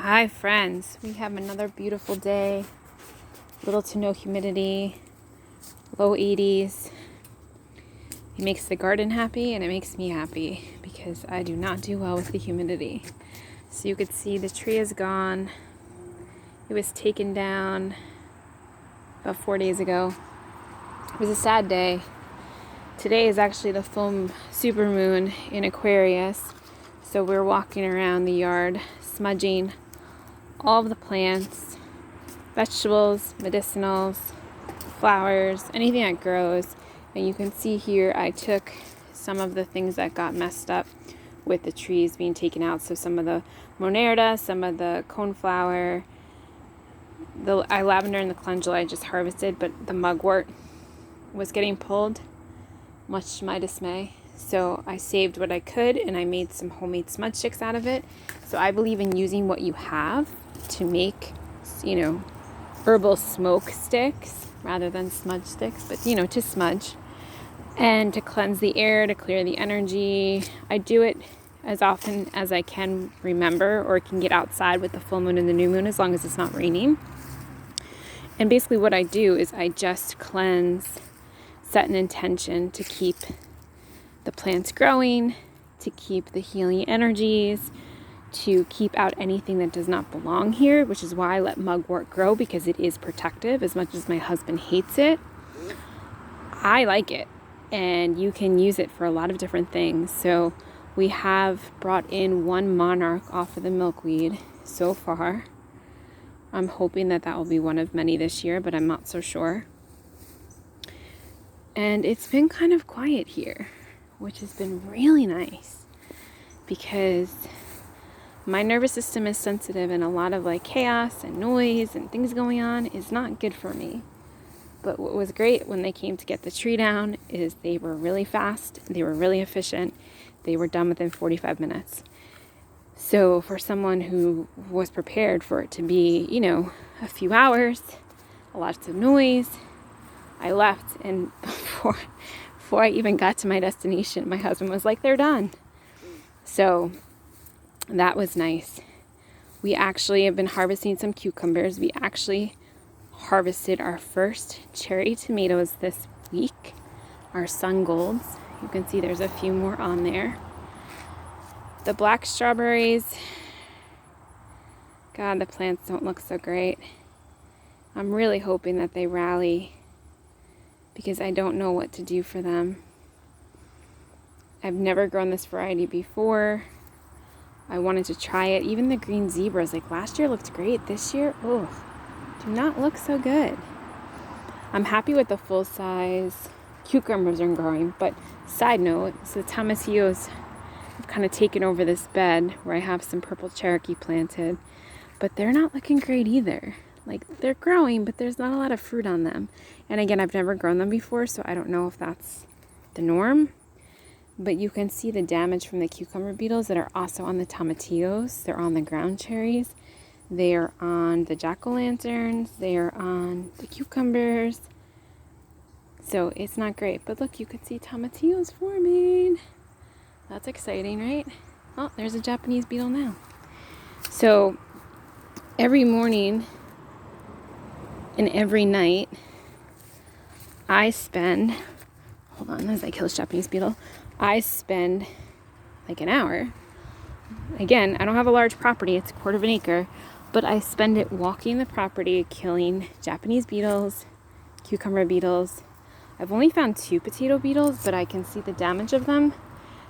Hi friends, we have another beautiful day, little to no humidity, low 80s. It makes the garden happy and it makes me happy because I do not do well with the humidity. So you could see the tree is gone. It was taken down about 4 days ago. It was a sad day. Today is actually the full supermoon in Aquarius. So we're walking around the yard smudging all of the plants, vegetables, medicinals, flowers, anything that grows. And you can see here I took some of the things that got messed up with the trees being taken out. So some of the monarda, some of the coneflower, the lavender and the calendula I just harvested, but the mugwort was getting pulled, much to my dismay. So I saved what I could and I made some homemade smudge sticks out of it. So I believe in using what you have to make, herbal smoke sticks rather than smudge sticks, but to smudge and to cleanse the air, to clear the energy. I do it as often as I can remember or can get outside with the full moon and the new moon, as long as it's not raining. And basically what I do is I just cleanse, set an intention to keep the plants growing, to keep the healing energies, to keep out anything that does not belong here, which is why I let mugwort grow, because it is protective. As much as my husband hates it, I like it, and you can use it for a lot of different things. So we have brought in one monarch off of the milkweed so far. I'm hoping that will be one of many this year, but I'm not so sure. And it's been kind of quiet here, which has been really nice, because my nervous system is sensitive, and a lot of chaos and noise and things going on is not good for me. But what was great when they came to get the tree down is they were really fast, they were really efficient, they were done within 45 minutes. So for someone who was prepared for it to be, a few hours, lots of noise, I left, and before I even got to my destination, my husband was like, "They're done." So that was nice. We actually have been harvesting some cucumbers. We actually harvested our first cherry tomatoes this week, our sun golds. You can see there's a few more on there. The black strawberries, God, the plants don't look so great. I'm really hoping that they rally, because I don't know what to do for them. I've never grown this variety before. I wanted to try it. Even the green zebras, last year looked great. This year, do not look so good. I'm happy with the full size cucumbers are growing, but side note, so the tomatillos have kind of taken over this bed where I have some purple Cherokee planted, but they're not looking great either. They're growing, but there's not a lot of fruit on them. And again, I've never grown them before, so I don't know if that's the norm. But you can see the damage from the cucumber beetles that are also on the tomatillos. They're on the ground cherries. They are on the jack-o'-lanterns. They are on the cucumbers. So it's not great. But look, you can see tomatillos forming. That's exciting, right? Oh, there's a Japanese beetle now. So every morning and every night, I spend, hold on as I kill this Japanese beetle, I spend an hour. Again, I don't have a large property, it's 1/4 acre, but I spend it walking the property, killing Japanese beetles, cucumber beetles. I've only found 2 potato beetles, but I can see the damage of them.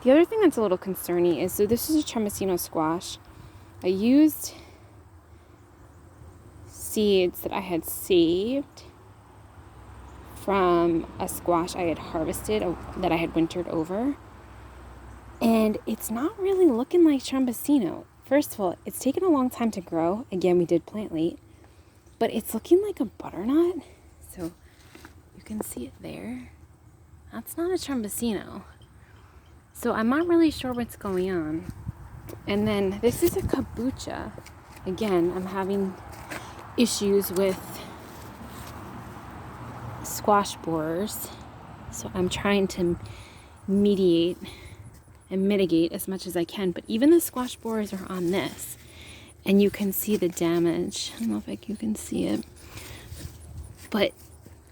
The other thing that's a little concerning is, so this is a Tremesino squash. I used seeds that I had saved from a squash I had harvested that I had wintered over, and it's not really looking like Tremesino. First of all, it's taken a long time to grow. Again, we did plant late, but it's looking like a butternut. So you can see it there. That's not a Tremesino. So I'm not really sure what's going on. And then this is a kabocha. Again, I'm having issues with squash borers, so I'm trying to mediate and mitigate as much as I can. But even the squash borers are on this, and you can see the damage. I don't know if you can see it, but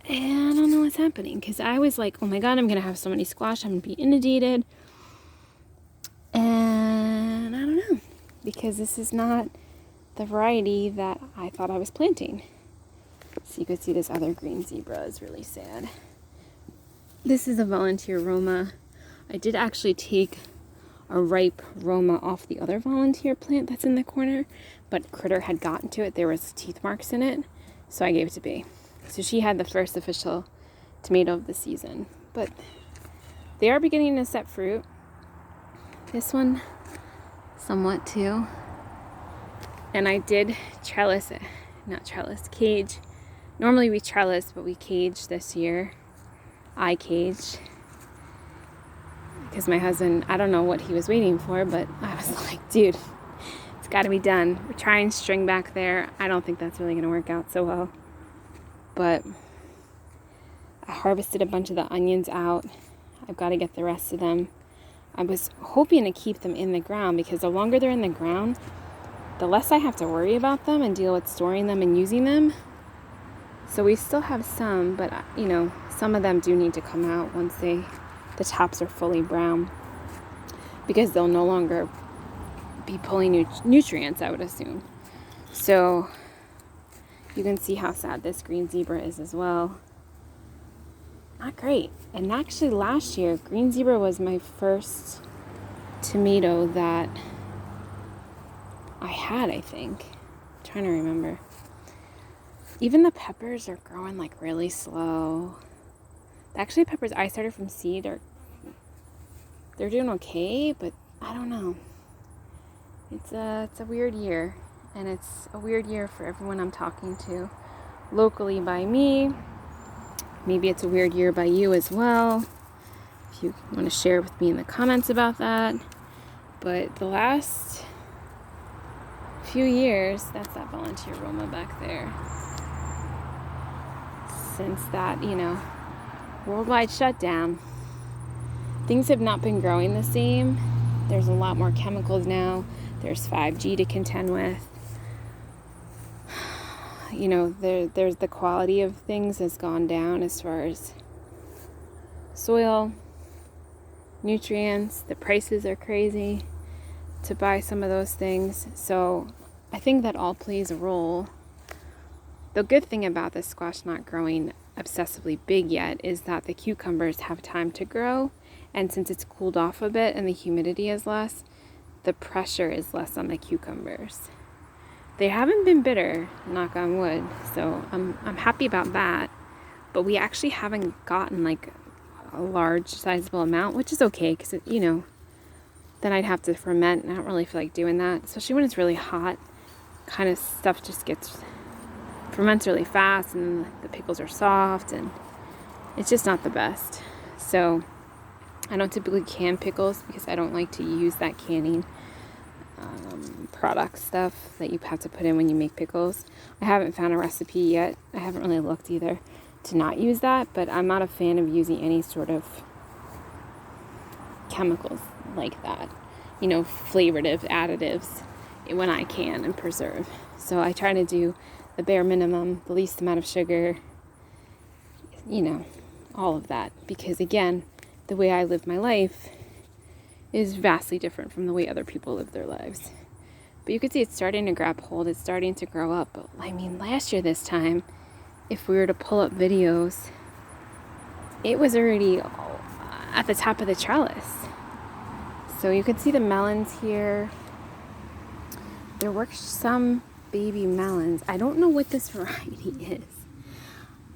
I don't know what's happening, because I was like, oh my god, I'm gonna have so many squash, I'm gonna be inundated, and I don't know, because this is not the variety that I thought I was planting. So you could see this other green zebra is really sad. This is a volunteer Roma. I did actually take a ripe Roma off the other volunteer plant that's in the corner, but Critter had gotten to it. There was teeth marks in it, so I gave it to B. So she had the first official tomato of the season. But they are beginning to set fruit. This one, somewhat too. And I did cage. Normally we trellis, but we caged this year. I caged. Because my husband, I don't know what he was waiting for, but I was like, dude, it's got to be done. We're trying string back there. I don't think that's really going to work out so well. But I harvested a bunch of the onions out. I've got to get the rest of them. I was hoping to keep them in the ground, because the longer they're in the ground, the less I have to worry about them and deal with storing them and using them. So we still have some, but some of them do need to come out once the tops are fully brown, because they'll no longer be pulling nutrients, I would assume. So you can see how sad this green zebra is as well. Not great. And actually last year, green zebra was my first tomato that I had, I think. I'm trying to remember. Even the peppers are growing like really slow. Actually, peppers I started from seed they're doing okay, but I don't know. It's a weird year, and it's a weird year for everyone I'm talking to. Locally by me, maybe it's a weird year by you as well. If you want to share with me in the comments about that. But the last few years, that's that volunteer Roma back there. Since that, worldwide shutdown, things have not been growing the same. There's a lot more chemicals now. There's 5G to contend with. There's the quality of things has gone down as far as soil, nutrients. The prices are crazy to buy some of those things. So I think that all plays a role. The good thing about the squash not growing obsessively big yet is that the cucumbers have time to grow, and since it's cooled off a bit and the humidity is less, the pressure is less on the cucumbers. They haven't been bitter, knock on wood, so I'm happy about that. But we actually haven't gotten like a large sizable amount, which is okay, because then I'd have to ferment, and I don't really feel like doing that, especially when it's really hot. Kind of stuff just ferments really fast, and the pickles are soft, and it's just not the best. So I don't typically can pickles, because I don't like to use that canning product stuff that you have to put in when you make pickles. I haven't found a recipe yet. I haven't really looked either to not use that, but I'm not a fan of using any sort of chemicals like that, flavorative additives when I can, and preserve. So I try to do the bare minimum, the least amount of sugar, all of that, because again, the way I live my life is vastly different from the way other people live their lives. But you can see it's starting to grab hold, it's starting to grow up. But last year this time, if we were to pull up videos, it was already at the top of the trellis. So you can see the melons here. There were some baby melons. I don't know what this variety is.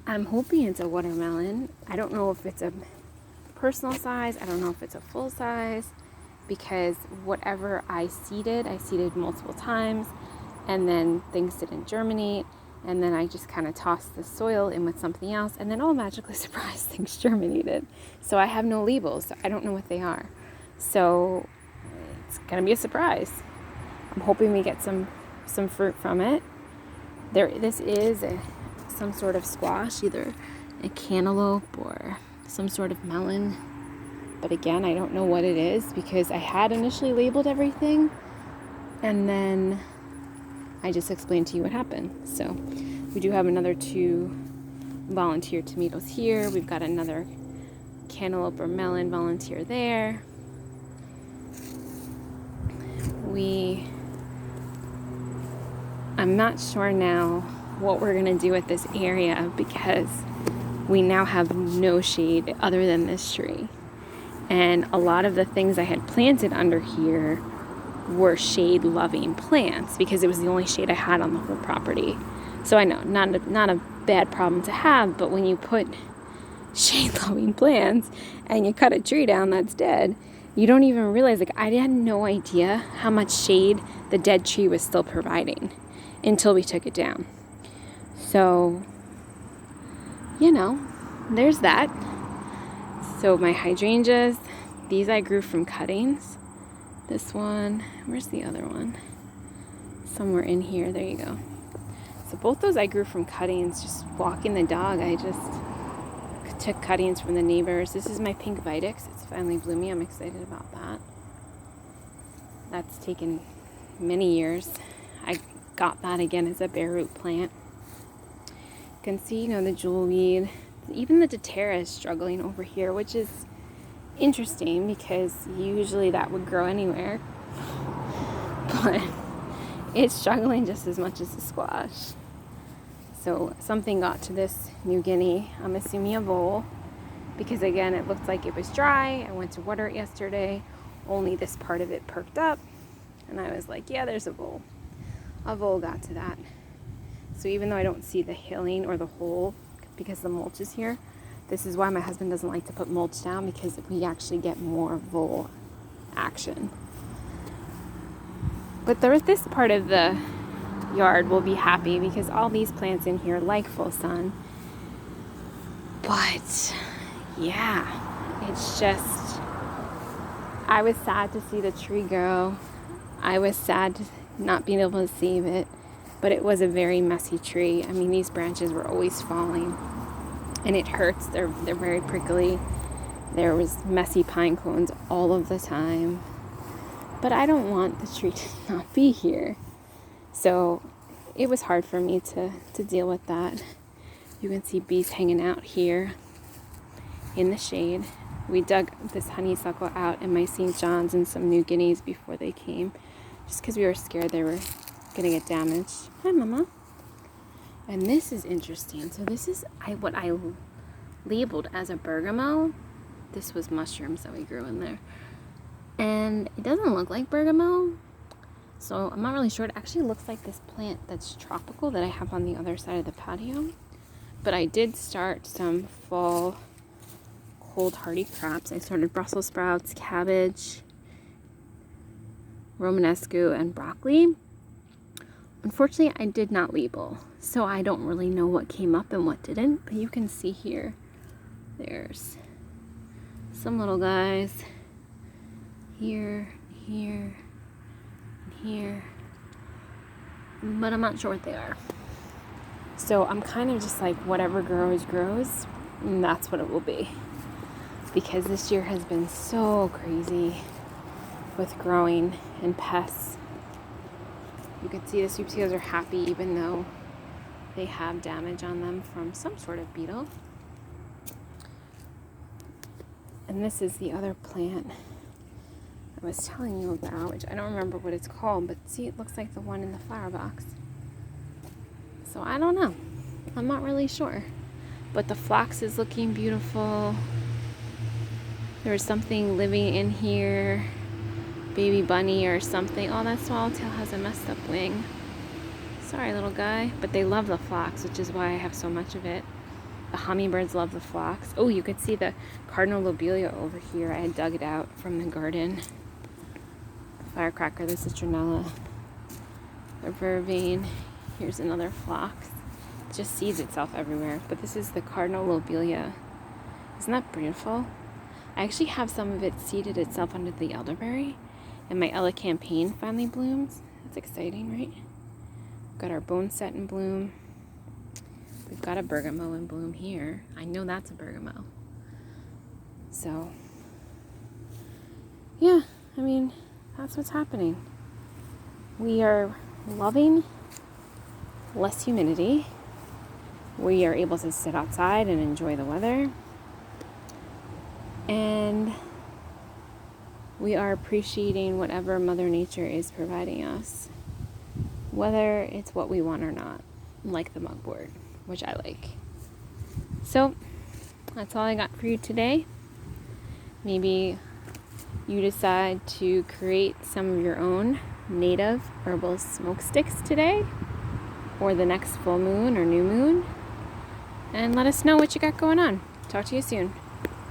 I'm hoping it's a watermelon. I don't know if it's a personal size. I don't know if it's a full size, because whatever I seeded multiple times, and then things didn't germinate, and then I just kind of tossed the soil in with something else, and then magically surprised, things germinated. So I have no labels, so I don't know what they are. So it's gonna be a surprise. I'm hoping we get some fruit from it. This is some sort of squash, either a cantaloupe or some sort of melon. But again, I don't know what it is, because I had initially labeled everything, and then I just explained to you what happened. So we do have another 2 volunteer tomatoes here. We've got another cantaloupe or melon volunteer there. I'm not sure now what we're going to do with this area because we now have no shade other than this tree. And a lot of the things I had planted under here were shade-loving plants because it was the only shade I had on the whole property. So I know, not a bad problem to have, but when you put shade-loving plants and you cut a tree down that's dead, you don't even realize, like, I had no idea how much shade the dead tree was still providing until we took it down. So, there's that. So my hydrangeas, these I grew from cuttings. This one, where's the other one? Somewhere in here, there you go. So both those I grew from cuttings, just walking the dog. I just took cuttings from the neighbors. This is my pink Vitex. It's finally blooming. I'm excited about that. That's taken many years. I got that again as a bare root plant. You can see, the jewelweed. Even the Datura is struggling over here, which is interesting because usually that would grow anywhere. But it's struggling just as much as the squash. So something got to this New Guinea. I'm assuming a vole because, again, it looked like it was dry. I went to water it yesterday. Only this part of it perked up. And I was like, yeah, there's a vole. A vole got to that. So even though I don't see the hilling or the hole because the mulch is here, this is why my husband doesn't like to put mulch down, because we actually get more vole action. But this part of the yard will be happy because all these plants in here like full sun. But yeah, it's just, I was sad to see the tree go. I was sad to not being able to save it, but it was a very messy tree. I mean, these branches were always falling and it hurts. They're very prickly. There was messy pine cones all of the time, but I don't want the tree to not be here. So it was hard for me to deal with that. You can see bees hanging out here in the shade. We dug this honeysuckle out and my St. John's and some New Guineas before they came, just because we were scared they were going to get damaged. Hi, Mama. And this is interesting. So this is what I labeled as a bergamot. This was mushrooms that we grew in there. And it doesn't look like bergamot. So I'm not really sure. It actually looks like this plant that's tropical that I have on the other side of the patio. But I did start some fall cold hardy crops. I started Brussels sprouts, cabbage, Romanesco, and broccoli. Unfortunately, I did not label, so I don't really know what came up and what didn't. But you can see here, there's some little guys here, here, and here. But I'm not sure what they are. So I'm kind of just like, whatever grows, grows. And that's what it will be. Because this year has been so crazy with growing and pests. You can see the sweet potatoes are happy even though they have damage on them from some sort of beetle. And this is the other plant I was telling you about, which I don't remember what it's called, but see, it looks like the one in the flower box. So I don't know. I'm not really sure. But the phlox is looking beautiful. There's something living in here. Baby bunny or something. Oh, that swallowtail has a messed up wing. Sorry, little guy. But they love the phlox, which is why I have so much of it. The hummingbirds love the phlox. Oh, you could see the cardinal lobelia over here. I had dug it out from the garden. The firecracker, the citronella, the vervain. Here's another phlox. It just seeds itself everywhere. But this is the cardinal lobelia. Isn't that beautiful? I actually have some of it seeded itself under the elderberry. And my Ella campaign finally blooms. That's exciting, right? We've got our bone set in bloom. We've got a bergamot in bloom here. I know that's a bergamot. So, yeah, I mean, that's what's happening. We are loving less humidity. We are able to sit outside and enjoy the weather. And we are appreciating whatever Mother Nature is providing us, whether it's what we want or not, like the mugboard, which I like. So that's all I got for you today. Maybe you decide to create some of your own native herbal smoke sticks today, or the next full moon or new moon, and let us know what you got going on. Talk to you soon.